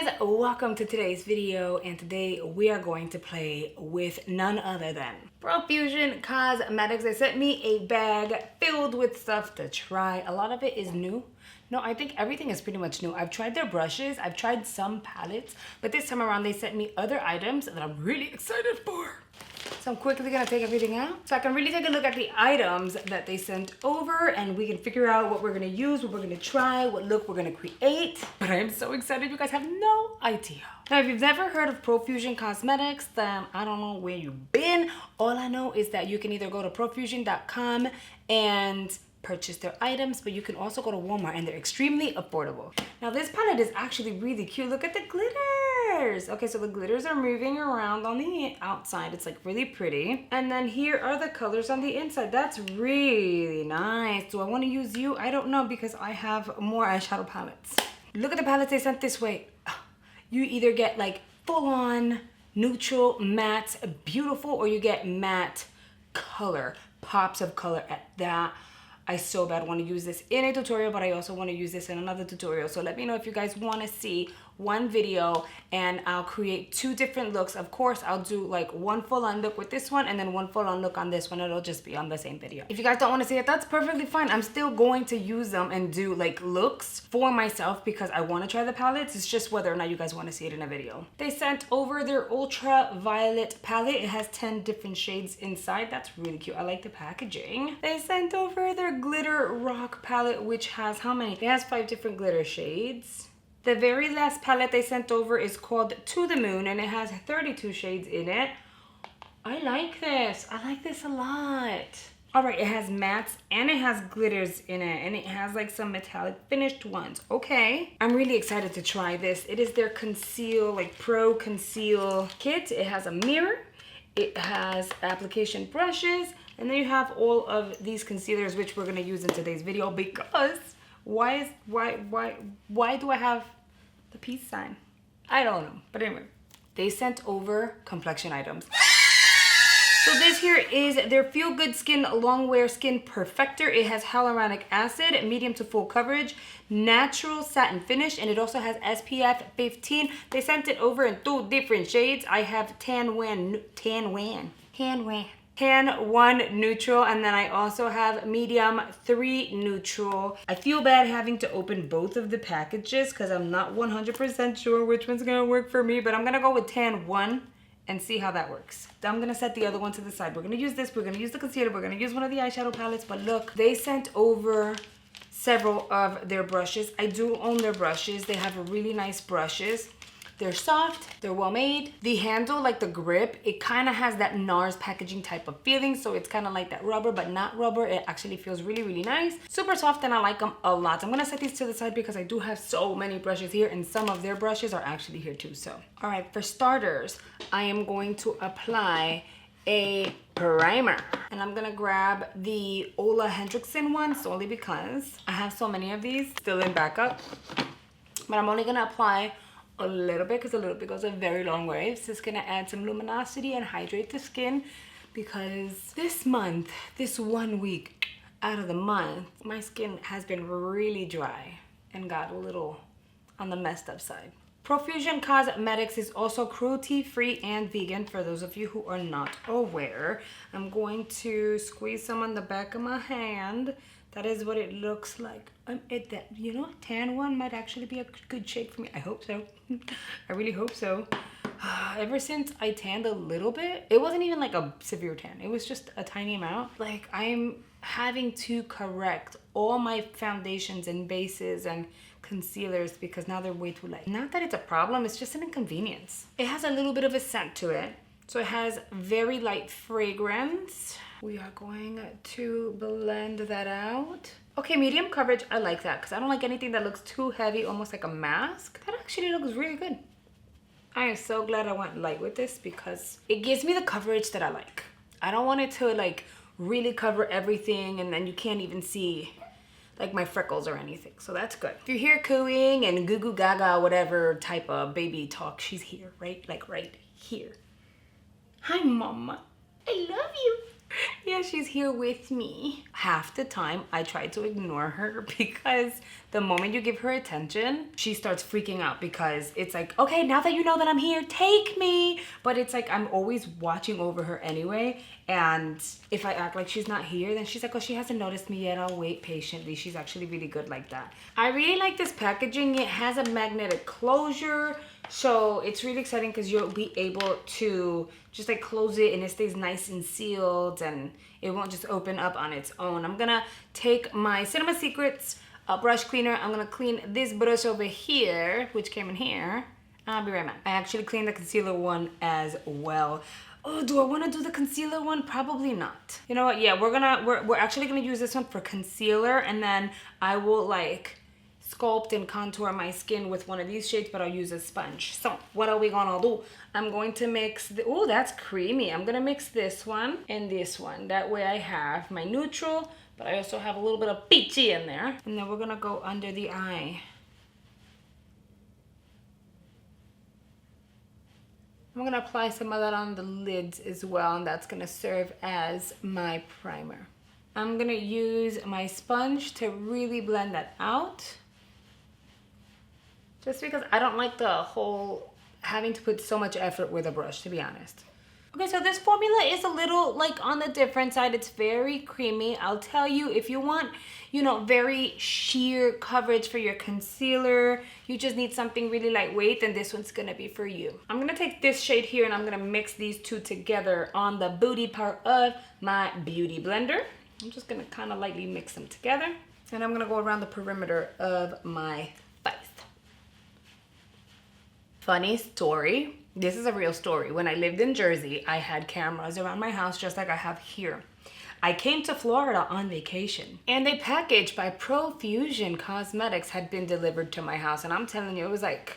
guys, welcome to today's video, and today we are going to play with none other than Profusion Cosmetics. They sent me a bag filled with stuff to try. A lot of it is new. No, I think everything is pretty much new. I've tried their brushes, I've tried some palettes, but this time around they sent me other items that I'm really excited for. So I'm quickly gonna take everything out so I can really take a look at the items that they sent over, and we can figure out what we're gonna use, what we're gonna try, what look we're gonna create. But I am so excited, you guys have no idea. Now, if you've never heard of Profusion Cosmetics, then I don't know where you've been. All I know is that you can either go to profusion.com and purchase their items, but you can also go to Walmart and they're extremely affordable. Now this palette is actually really cute. Look at the glitters. Okay, so the glitters are moving around on the outside. It's like really pretty. And then here are the colors on the inside. That's really nice. Do I want to use you? I don't know, because I have more eyeshadow palettes. Look at the palettes they sent this way. You either get like full-on neutral matte beautiful, or you get matte color, pops of color at that. I so bad want to use this in a tutorial, but I also want to use this in another tutorial. So let me know if you guys want to see one video and I'll create two different looks. Of course, I'll do like one full-on look with this one and then one full-on look on this one. It'll just be on the same video. If you guys don't want to see it, that's perfectly fine. I'm still going to use them and do like looks for myself because I want to try the palettes. It's just whether or not you guys want to see it in a video. They sent over their ultraviolet palette. It has 10 different shades inside. That's really cute. I like the packaging. They sent over their glitter rock palette, which has how many? It has 5 different glitter shades. The very last palette they sent over is called To the Moon, and it has 32 shades in it. I like this. I like this a lot. All right, it has mattes and it has glitters in it, and it has like some metallic finished ones. Okay, I'm really excited to try this. It is their Conceal, like Pro Conceal kit. It has a mirror. It has application brushes, and then you have all of these concealers, which we're gonna use in today's video because why do I have the peace sign? I don't know, but anyway, they sent over complexion items. So this here is their Feel Good Skin Long Wear Skin Perfector. It has hyaluronic acid, medium to full coverage, natural satin finish, and it also has SPF 15. They sent it over in 2 different shades. I have Tan 1 neutral, and then I also have medium 3 neutral. I feel bad having to open both of the packages because I'm not 100% sure which one's gonna work for me, but I'm gonna go with Tan 1 and see how that works. I'm gonna set the other one to the side. We're gonna use this, we're gonna use the concealer, we're gonna use one of the eyeshadow palettes, but look, they sent over several of their brushes. I do own their brushes. They have really nice brushes. They're soft, they're well made. The handle, like the grip, it kind of has that NARS packaging type of feeling. So it's kind of like that rubber, but not rubber. It actually feels really, really nice. Super soft, and I like them a lot. So I'm gonna set these to the side because I do have so many brushes here, and some of their brushes are actually here too. So, all right, for starters, I am going to apply a primer, and I'm gonna grab the Ole Henriksen one solely because I have so many of these still in backup, but I'm only gonna apply a little bit because a little bit goes a very long way. It's just gonna add some luminosity and hydrate the skin, because this month, this 1 week out of the month, my skin has been really dry and got a little on the messed up side. Profusion Cosmetics is also cruelty-free and vegan, for those of you who are not aware. I'm going to squeeze some on the back of my hand. That is what it looks like. You know, Tan 1 might actually be a good shade for me. I hope so. I really hope so. Ever since I tanned a little bit, it wasn't even like a severe tan. It was just a tiny amount. Like, I'm having to correct all my foundations and bases and concealers because now they're way too light. Not that it's a problem, it's just an inconvenience. It has a little bit of a scent to it. So it has very light fragrance. We are going to blend that out. Okay, medium coverage, I like that because I don't like anything that looks too heavy, almost like a mask. That actually looks really good. I am so glad I went light with this because it gives me the coverage that I like. I don't want it to like really cover everything and then you can't even see like my freckles or anything. So that's good. If you hear cooing and goo goo gaga, whatever type of baby talk, she's here, right? Like right here. Hi, mama. I love you. yeah, she's here with me. Half the time I try to ignore her because the moment you give her attention, she starts freaking out because it's like, okay, now that you know that I'm here, take me. But it's like I'm always watching over her anyway. And if I act like she's not here, then she's like, oh, she hasn't noticed me yet. I'll wait patiently. She's actually really good like that. I really like this packaging. It has a magnetic closure. So it's really exciting because you'll be able to just like close it and it stays nice and sealed and it won't just open up on its own. I'm gonna take my Cinema Secrets brush cleaner. I'm gonna clean this brush over here, which came in here. I'll be right back. I actually cleaned the concealer one as well. Oh, do I want to do the concealer one? Probably not. You know what? Yeah, we're actually gonna use this one for concealer, and then I will like sculpt and contour my skin with one of these shades, but I'll use a sponge. So what are we gonna do? I'm going to mix the, oh, that's creamy. I'm gonna mix this one and this one. That way I have my neutral, but I also have a little bit of peachy in there. And then we're gonna go under the eye. I'm gonna apply some of that on the lids as well, and that's gonna serve as my primer. I'm gonna use my sponge to really blend that out. Just because I don't like the whole having to put so much effort with a brush, to be honest. Okay, so this formula is a little like on the different side. It's very creamy. I'll tell you, if you want, you know, very sheer coverage for your concealer, you just need something really lightweight, then this one's gonna be for you. I'm gonna take this shade here and I'm gonna mix these two together on the booty part of my beauty blender. I'm just gonna kind of lightly mix them together. And I'm gonna go around the perimeter of my face. Funny story. This is a real story. When I lived in Jersey, I had cameras around my house just like I have here. I came to Florida on vacation and a package by Profusion Cosmetics had been delivered to my house. And I'm telling you, it was like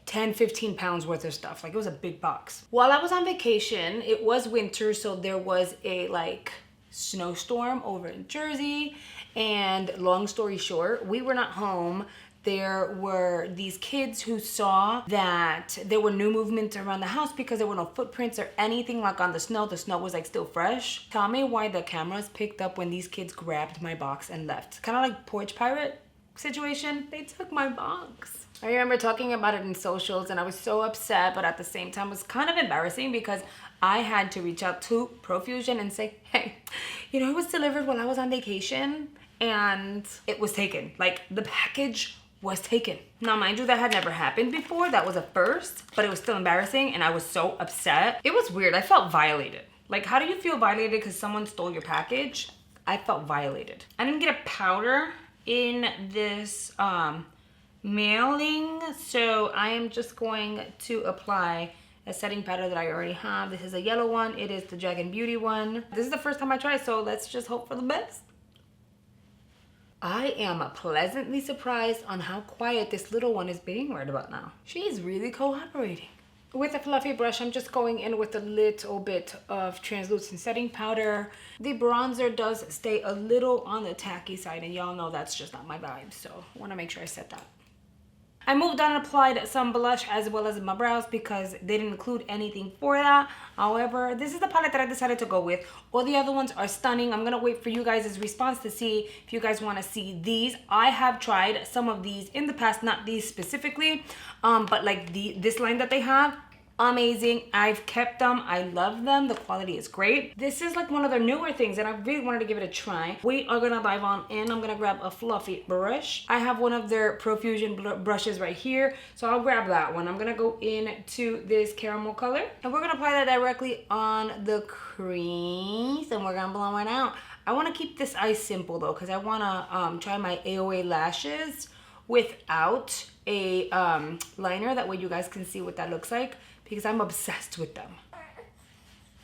10, 15 pounds worth of stuff. Like it was a big box. While I was on vacation, it was winter. So there was a like snowstorm over in Jersey. And long story short, we were not home. There were these kids who saw that there were new movements around the house because there were no footprints or anything like on the snow. The snow was like still fresh. Tell me why the cameras picked up when these kids grabbed my box and left. Kind of like porch pirate situation. They took my box. I remember talking about it in socials and I was so upset, but at the same time it was kind of embarrassing because I had to reach out to Profusion and say, hey, you know, it was delivered while I was on vacation and it was taken. Like the package was taken. Now, mind you, that had never happened before. That was a first, but it was still embarrassing and I was so upset. It was weird. I felt violated. Like, how do you feel violated because someone stole your package? I felt violated. I didn't get a powder in this mailing, so I am just going to apply a setting powder that I already have. This is a yellow one. It is the Dragon Beauty one. This is the first time I try, so let's just hope for the best. I am pleasantly surprised on how quiet this little one is being right about now. She's really cooperating. With a fluffy brush, I'm just going in with a little bit of translucent setting powder. The bronzer does stay a little on the tacky side, and y'all know that's just not my vibe, so I want to make sure I set that. I moved on and applied some blush as well as my brows because they didn't include anything for that. However, this is the palette that I decided to go with. All the other ones are stunning. I'm gonna wait for you guys' response to see if you guys wanna see these. I have tried some of these in the past, not these specifically, but like this line that they have, amazing. I've kept them. I love them. The quality is great. This is like one of their newer things and I really wanted to give it a try. We are gonna dive on in. I'm gonna grab a fluffy brush. I have one of their Profusion brushes right here, so I'll grab that one. I'm gonna go into this caramel color and we're gonna apply that directly on the crease and we're gonna blow it out. I want to keep this eye simple though because I want to try my AOA lashes without a liner. That way you guys can see what that looks like, because I'm obsessed with them.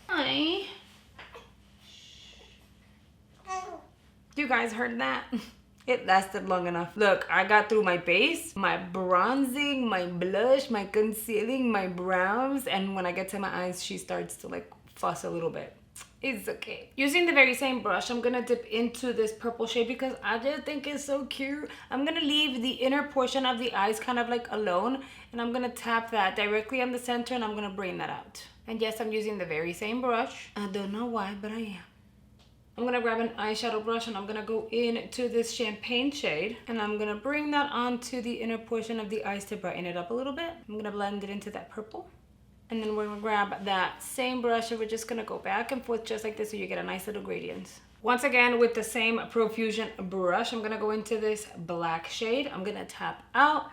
Hi. You guys heard that? It lasted long enough. Look, I got through my base, my bronzing, my blush, my concealing, my brows, and when I get to my eyes, she starts to like fuss a little bit. It's okay. Using the very same brush, I'm gonna dip into this purple shade because I just think it's so cute. I'm gonna leave the inner portion of the eyes kind of like alone, and I'm gonna tap that directly on the center and I'm gonna bring that out. And yes, I'm using the very same brush. I don't know why, but I am. I'm gonna grab an eyeshadow brush and I'm gonna go into this champagne shade and I'm gonna bring that onto the inner portion of the eyes to brighten it up a little bit. I'm gonna blend it into that purple. And then we're gonna grab that same brush and we're just gonna go back and forth just like this so you get a nice little gradient. Once again, with the same Profusion brush, I'm gonna go into this black shade. I'm gonna tap out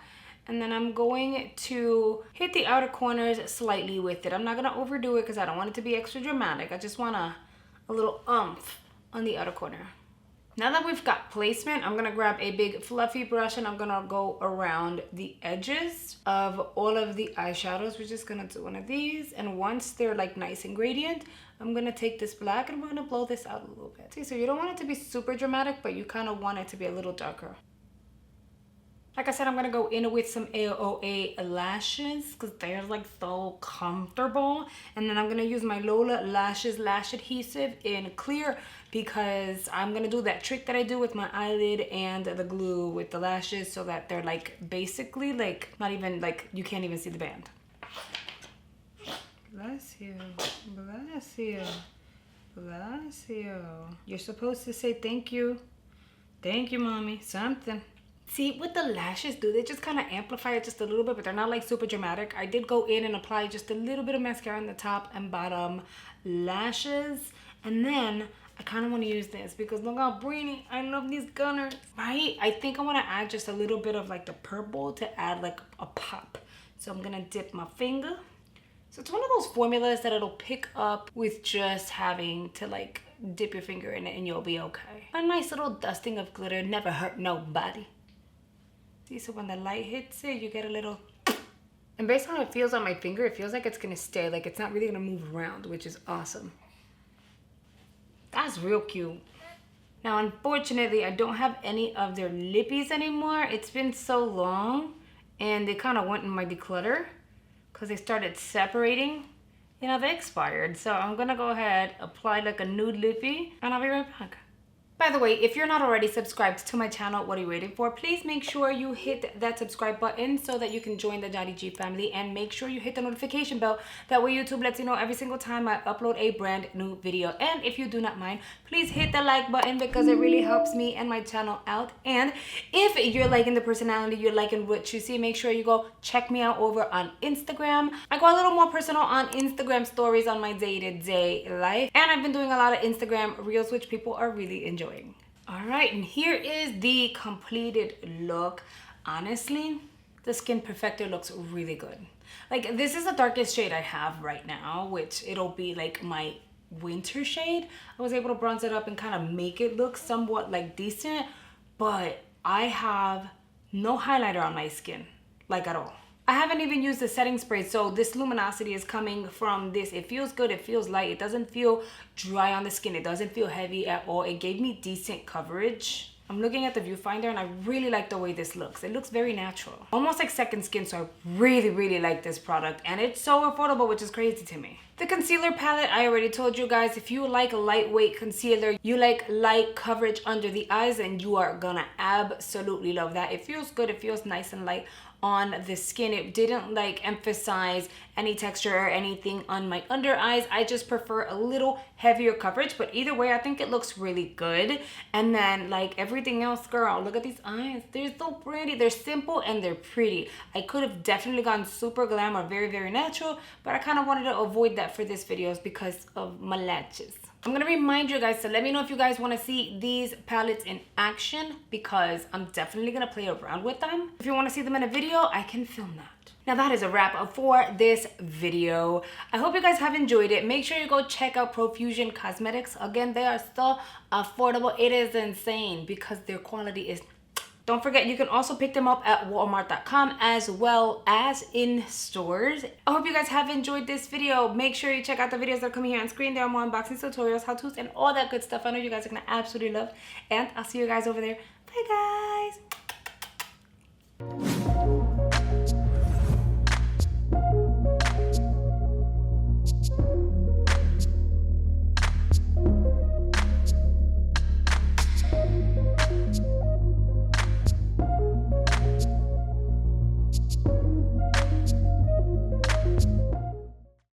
and then I'm going to hit the outer corners slightly with it. I'm not gonna overdo it because I don't want it to be extra dramatic. I just want a little oomph on the outer corner. Now that we've got placement, I'm gonna grab a big fluffy brush and I'm gonna go around the edges of all of the eyeshadows. We're just gonna do one of these, and once they're like nice and gradient, I'm gonna take this black and we're gonna blow this out a little bit. See, so you don't want it to be super dramatic, but you kind of want it to be a little darker. Like I said, I'm gonna go in with some AOA lashes because they're like so comfortable. And then I'm gonna use my Lola Lashes Lash Adhesive in clear because I'm gonna do that trick that I do with my eyelid and the glue with the lashes so that they're like basically like not even like you can't even see the band. Bless you, bless you, bless you. You're supposed to say thank you, mommy, something. See, with the lashes, they just kind of amplify it just a little bit, but they're not like super dramatic. I did go in and apply just a little bit of mascara on the top and bottom lashes. And then I kind of want to use this because look how pretty. I love these gunners, right? I think I want to add just a little bit of like the purple to add like a pop. So I'm going to dip my finger. So it's one of those formulas that it'll pick up with just having to like dip your finger in it and you'll be okay. A nice little dusting of glitter never hurt nobody. See, so when the light hits it, you get a little... And based on how it feels on my finger, it feels like it's going to stay. Like it's not really going to move around, which is awesome. That's real cute. Now, unfortunately, I don't have any of their lippies anymore. It's been so long, and they kind of went in my declutter because they started separating. You know, they expired. So I'm going to go ahead, apply like a nude lippy, and I'll be right back. By the way, if you're not already subscribed to my channel, what are you waiting for? Please make sure you hit that subscribe button so that you can join the Yari G family, and make sure you hit the notification bell. That way YouTube lets you know every single time I upload a brand new video. And if you do not mind, please hit the like button because it really helps me and my channel out. And if you're liking the personality, you're liking what you see, make sure you go check me out over on Instagram. I go a little more personal on Instagram stories on my day-to-day life. And I've been doing a lot of Instagram reels, which people are really enjoying. All right, and here is the completed look. Honestly, the Skin Perfector looks really good. Like, this is the darkest shade I have right now, which it'll be like my winter shade. I was able to bronze it up and kind of make it look somewhat like decent, but I have no highlighter on my skin, like at all. I haven't even used the setting spray, so this luminosity is coming from this. It feels good, it feels light, it doesn't feel dry on the skin, it doesn't feel heavy at all. It gave me decent coverage. I'm looking at the viewfinder and I really like the way this looks. It looks very natural. Almost like second skin, so I really like this product. And it's so affordable, which is crazy to me. The concealer palette, I already told you guys, if you like a lightweight concealer, you like light coverage under the eyes, and you are gonna absolutely love that. It feels good, it feels nice and light on the skin. It didn't like emphasize any texture or anything on my under eyes. I just prefer a little heavier coverage, but either way, I think it looks really good. And then like everything else, girl, look at these eyes. They're so pretty. They're simple and they're pretty. I could have definitely gone super glam or very natural, but I kind of wanted to avoid that for this video because of my lashes. I'm gonna remind you guys to let me know if you guys want to see these palettes in action, because I'm definitely gonna play around with them. If you want to see them in a video, I can film that. Now that is a wrap for this video. I hope you guys have enjoyed it. Make sure you go check out Profusion Cosmetics. Again, they are so affordable. It is insane because their quality is... Don't forget, you can also pick them up at walmart.com as well as in stores. I hope you guys have enjoyed this video. Make sure you check out the videos that are coming here on screen. There are more unboxing tutorials, how-tos, and all that good stuff I know you guys are going to absolutely love. And I'll see you guys over there. Bye, guys.